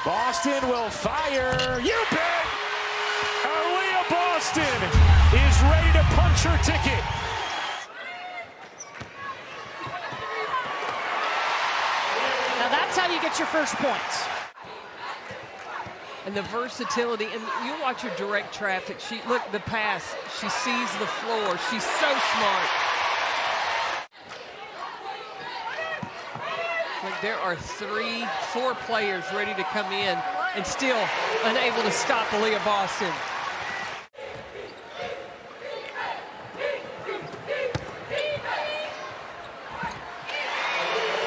Boston will fire. You bet! Aliyah Boston is ready to punch her ticket. Now that's how you get your first points. And the versatility, and you watch her direct traffic. Look, the pass, she sees the floor. She's so smart. Like there are 4 players ready to come in and still unable to stop Aliyah Boston.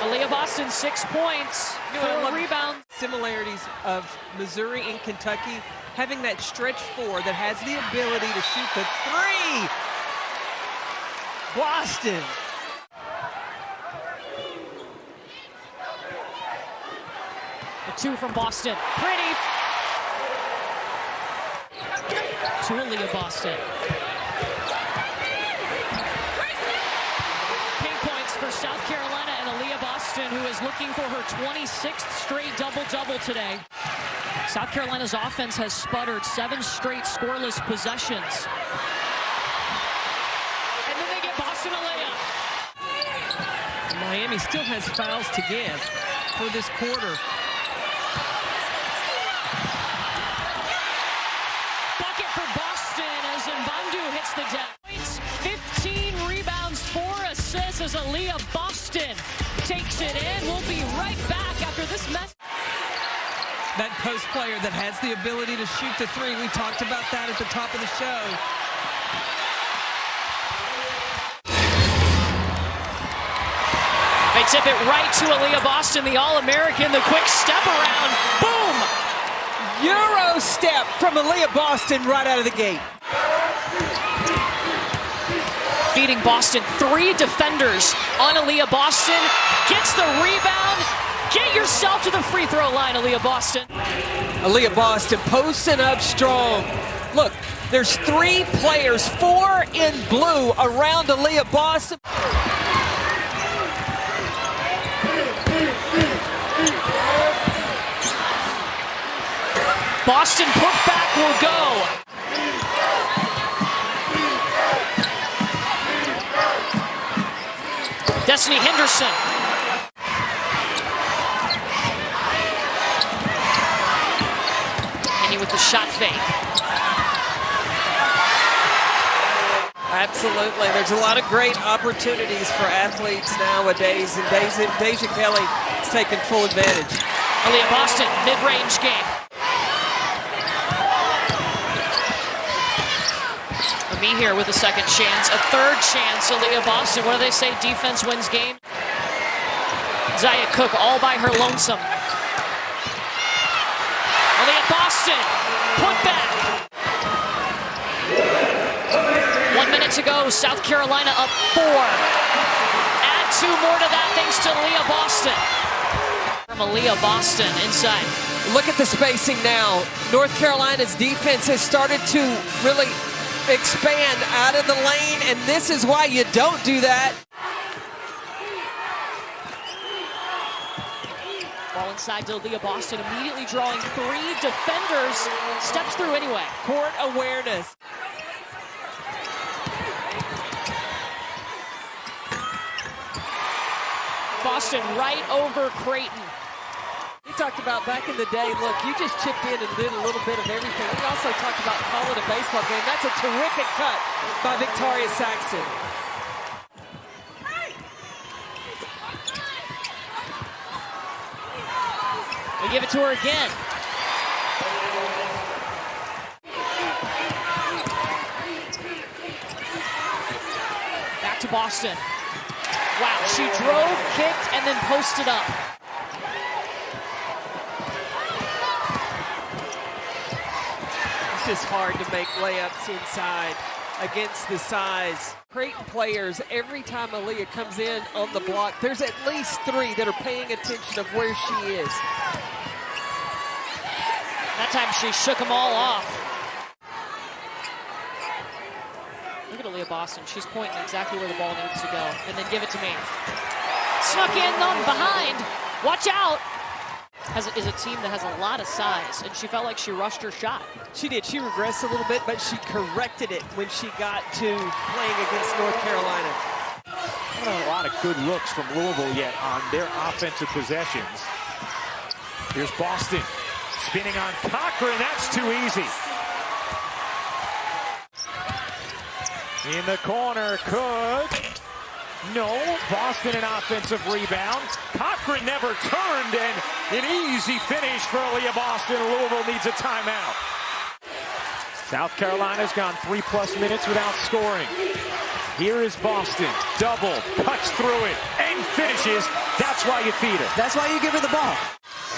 Aliyah Boston, 6 points, 4 rebounds. Similarities of Missouri and Kentucky, having that stretch 4 that has the ability to shoot the 3. Boston. The 2 from Boston, pretty. To Aliyah Boston. Ping points for South Carolina and Aliyah Boston, who is looking for her 26th straight double-double today. South Carolina's offense has sputtered 7 straight scoreless possessions. And then they get Boston a layup. Miami still has fouls to give for this quarter. Bucket for Boston as Mbandu hits the deck. 15 rebounds, 4 assists as Aliyah Boston takes it in. We'll be right back after this mess. That post player that has the ability to shoot the 3. We talked about that at the top of the show. They tip it right to Aliyah Boston, the All-American, the quick step around. Boom! Euro step from Aliyah Boston right out of the gate. Feeding Boston 3 defenders on Aliyah Boston. Gets the rebound. Get yourself to the free throw line, Aliyah Boston. Aliyah Boston posting up strong. Look, there's 3 players, 4 in blue around Aliyah Boston. Boston putback will go. Destiny Henderson. And with the shot fake. Absolutely. There's a lot of great opportunities for athletes nowadays, and Deja Kelly is taking full advantage. Aliyah Boston, mid-range game. Me here with a second chance, a third chance. Aliyah Boston, what do they say? Defense wins game. Zaya Cook all by her lonesome. Aliyah Boston, put back. 1 minute to go, South Carolina up 4. Add 2 more to that thanks to Aliyah Boston. From Aliyah Boston inside. Look at the spacing now. North Carolina's defense has started to really expand out of the lane, and this is why you don't do that. Ball inside to Aliyah Boston, immediately drawing 3 defenders. Steps through anyway. Court awareness. Boston right over Creighton. We talked about back in the day, look, you just chipped in and did a little bit of everything. We also talked about calling a baseball game. That's a terrific cut by Victoria Saxon. We give it to her again. Back to Boston. Wow, she drove, kicked, and then posted up. It's just hard to make layups inside against the size. Creighton players, every time Aliyah comes in on the block, there's at least 3 that are paying attention of where she is. That time she shook them all off. Look at Aliyah Boston. She's pointing exactly where the ball needs to go. And then give it to me. Snuck in on behind. Watch out. is a team that has a lot of size, and she felt like she rushed her shot. She did. She regressed a little bit, but she corrected it when she got to playing against North Carolina. Not a lot of good looks from Louisville yet on their offensive possessions. Here's Boston spinning on Cochran. That's too easy. In the corner, could. No, Boston an offensive rebound. Cochran never turned, and an easy finish for Aliyah Boston. Louisville needs a timeout. South Carolina's gone 3+ minutes without scoring. Here is Boston, double, cuts through it, and finishes. That's why you feed her. That's why you give her the ball.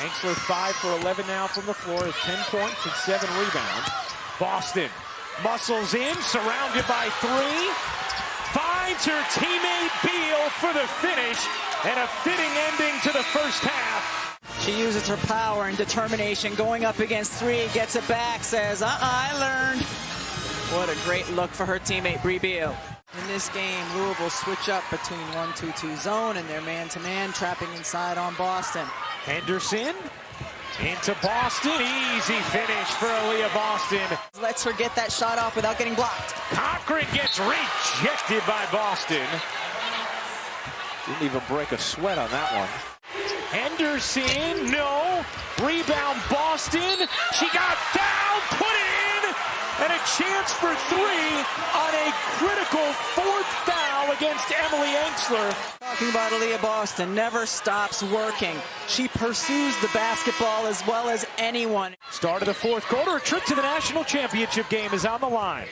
Anxler 5 for 11 now from the floor, has 10 points and 7 rebounds. Boston muscles in, surrounded by 3. Finds her teammate Beal for the finish, and a fitting ending to the first half. She uses her power and determination, going up against 3, gets it back, says, I learned. What a great look for her teammate, Bree Beal. In this game, Louisville switch up between 1-2-2 zone and their man-to-man, trapping inside on Boston. Henderson into Boston. Easy finish for Aliyah Boston. Lets her get that shot off without getting blocked. Cochran gets rejected by Boston. Didn't even break a sweat on that one. Henderson, no. Rebound Boston. She got fouled, put it in, and a chance for 3 on a critical 4th foul against Emily Anxler. Talking about Aliyah Boston, never stops working. She pursues the basketball as well as anyone. Start of the 4th quarter, a trip to the national championship game is on the line.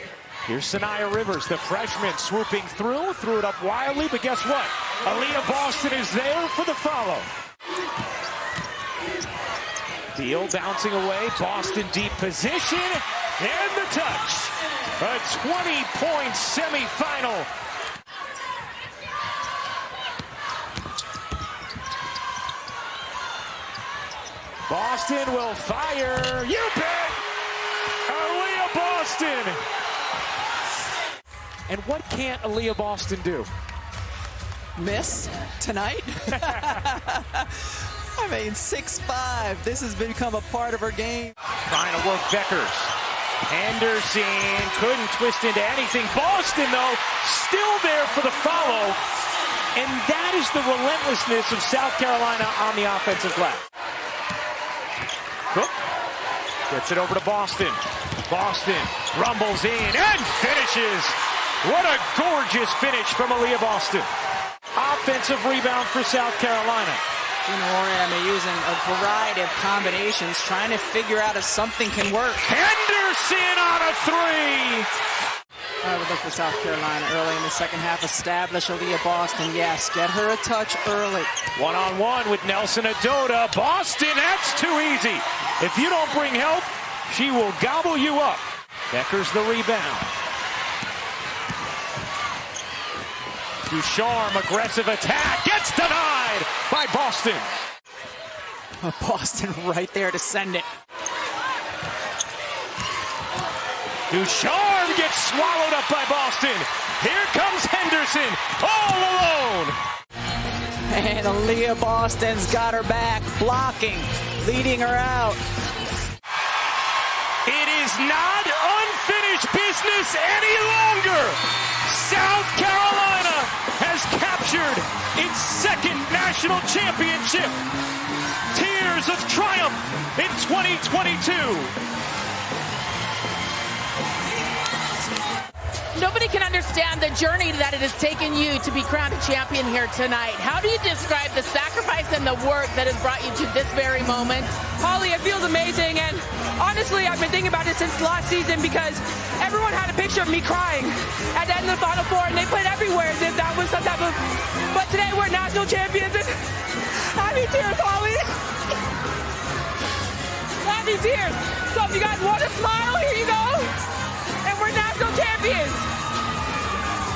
Here's Sanaya Rivers, the freshman, swooping through, threw it up wildly, but guess what? Aliyah Boston is there for the follow. Beal bouncing away, Boston deep position, and the touch. A 20-point semifinal. Boston will fire. You bet! Aliyah Boston! And what can't Aliyah Boston do? Miss tonight? I mean, 6'5". This has become a part of her game. Trying to work Beckers. Henderson couldn't twist into anything. Boston, though, still there for the follow. And that is the relentlessness of South Carolina on the offensive glass. Cook gets it over to Boston. Boston rumbles in and finishes. What a gorgeous finish from Aliyah Boston. Offensive rebound for South Carolina. Oriam using a variety of combinations, trying to figure out if something can work. Henderson on a 3. I would look for South Carolina early in the second half. Establish Aliyah Boston. Yes, get her a touch early. One-on-one with Nelson Adoda. Boston, that's too easy. If you don't bring help, she will gobble you up. Becker's the rebound. Ducharme, aggressive attack, gets denied by Boston. Boston right there to send it. Ducharme gets swallowed up by Boston. Here comes Henderson, all alone. And Aliyah Boston's got her back, blocking, leading her out. It is not unfinished business any longer. South Carolina has captured its 2nd national championship. Tears of triumph in 2022. Nobody can understand the journey that it has taken you to be crowned a champion here tonight. How do you describe the sacrifice and the work that has brought you to this very moment? Holly, it feels amazing, and honestly, I've been thinking about it since last season because everyone had a picture of me crying at the end of the Final Four, and they played everywhere as if that was some type of... But today we're national champions, and happy tears, Holly. Happy tears. So if you guys want to smile, here you go. And we're national champions.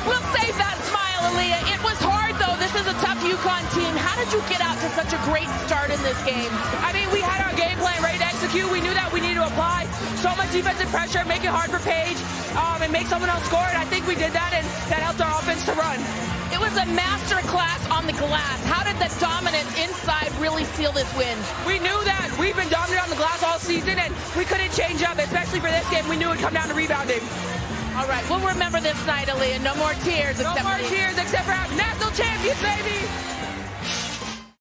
We'll save that smile, Aliyah. It was hard, though. This is a tough UConn team. How did you get out to such a great start in this game? I mean, we had our game plan ready to execute. We knew that we needed to apply so much defensive pressure, make it hard for Paige, and make someone else score. And I think we did that, and that helped our offense to run. It It was a master class on the glass. How did the dominance inside really seal this win? We knew that we've been dominant on the glass all season, and we couldn't change up, especially for this game. We knew it would come down to rebounding. All right, we'll remember this night, Aliyah. No more tears. No more tears except